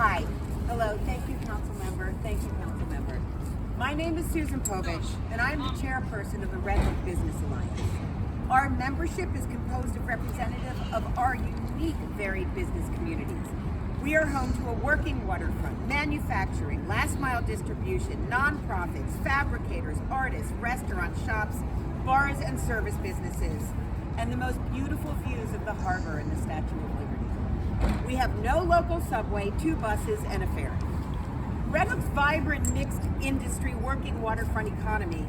Hi. Hello. Thank you, council member. Thank you, council member. My name is Susan Povich, and I am the chairperson of the Red Hook Business Alliance. Our membership is composed of representatives of our unique, varied business communities. We are home to a working waterfront, manufacturing, last mile distribution, nonprofits, fabricators, artists, restaurants, shops, bars, and service businesses, and the most beautiful views of the harbor and the Statue of Liberty. We have no local subway, 2 buses, and a ferry. Red Hook's vibrant mixed industry working waterfront economy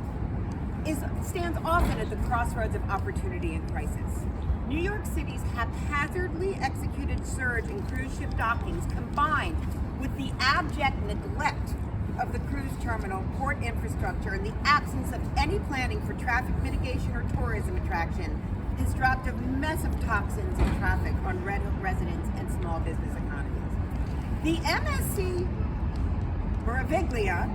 stands often at the crossroads of opportunity and crisis. New York City's haphazardly executed surge in cruise ship dockings, combined with the abject neglect of the cruise terminal, port infrastructure, and the absence of any planning for traffic mitigation or tourism attraction, has dropped a mess of toxins and traffic on Red Hook residents and small business economies. The MSC Meraviglia,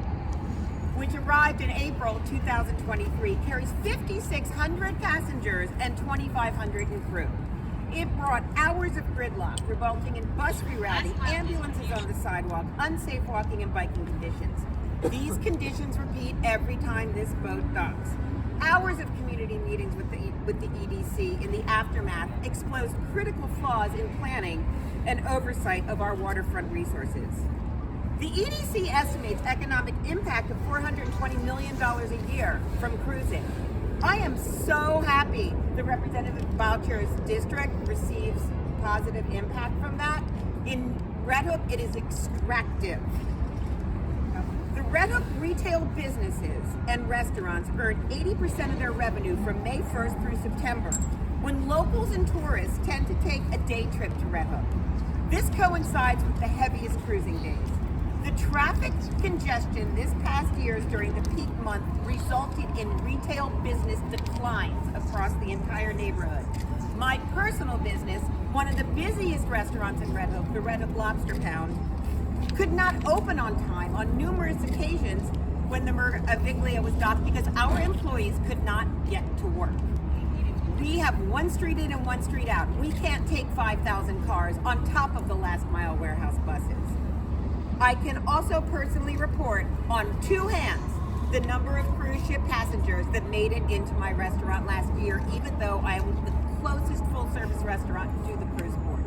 which arrived in April 2023, carries 5,600 passengers and 2,500 in crew. It brought hours of gridlock, resulting in bus rerouting, ambulances on the sidewalk, unsafe walking and biking conditions. These conditions repeat every time this boat docks. Hours of community meetings with the EDC in the aftermath exposed critical flaws in planning and oversight of our waterfront resources. The EDC estimates economic impact of $420 million a year from cruising. I am so happy the Representative Boucher's district receives positive impact from that. In Red Hook, it is extractive. The Red Hook retail businesses and restaurants earn 80% of their revenue from May 1st through September, when locals and tourists tend to take a day trip to Red Hook. This coincides with the heaviest cruising days. The traffic congestion this past year during the peak month resulted in retail business declines across the entire neighborhood. My personal business, one of the busiest restaurants in Red Hook, the Red Hook Lobster Pound, could not open on time on numerous occasions when the Meraviglia was docked because our employees could not get to work. We have one street in and one street out. We can't take 5,000 cars on top of the last mile warehouse buses. I can also personally report on 2 hands the number of cruise ship passengers that made it into my restaurant last year, even though I was the closest full-service restaurant to the cruise port.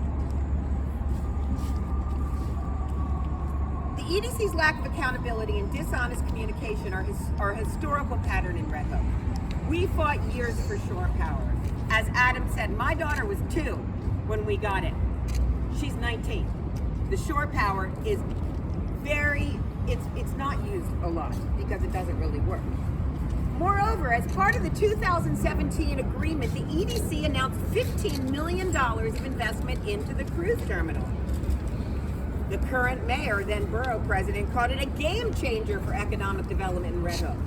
The EDC's lack of accountability and dishonest communication are a historical pattern in Red Hook. We fought years for shore power. As Adam said, my daughter was 2 when we got it. She's 19. The shore power is it's not used a lot because it doesn't really work. Moreover, as part of the 2017 agreement, the EDC announced $15 million of investment into the cruise terminal. The current mayor, then borough president, called it a game changer for economic development in Red Hook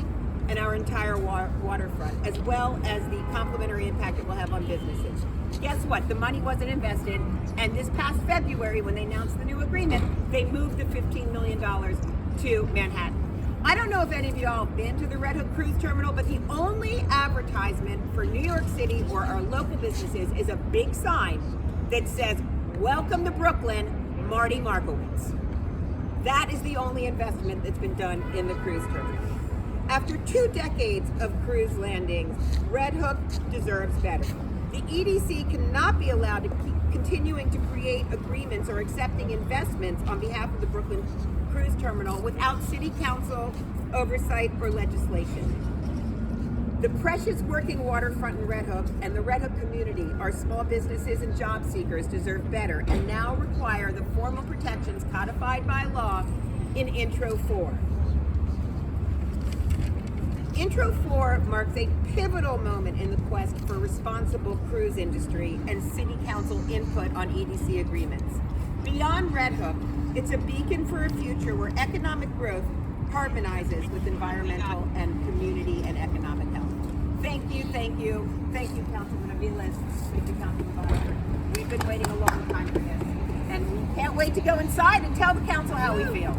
and our entire waterfront, as well as the complementary impact it will have on businesses. Guess what? The money wasn't invested, and this past February, when they announced the new agreement, they moved the $15 million to Manhattan. I don't know if any of y'all have been to the Red Hook Cruise Terminal, but the only advertisement for New York City or our local businesses is a big sign that says, "Welcome to Brooklyn, Marty Markowitz." That is the only investment that's been done in the cruise terminal. After 2 decades of cruise landings, Red Hook deserves better. The EDC cannot be allowed to keep continuing to create agreements or accepting investments on behalf of the Brooklyn Cruise Terminal without City Council oversight or legislation. The precious working waterfront in Red Hook and the Red Hook community, our small businesses and job seekers, deserve better and now require the formal protections codified by law in Intro 4. Intro 4 marks a pivotal moment in the quest for responsible cruise industry and City Council input on EDC agreements. Beyond Red Hook, it's a beacon for a future where economic growth harmonizes with environmental and community and economic health. Thank you, thank you, thank you, Councilman Aviles. Thank you, Councilman Boucher. We've been waiting a long time for this, and we can't wait to go inside and tell the council how we feel.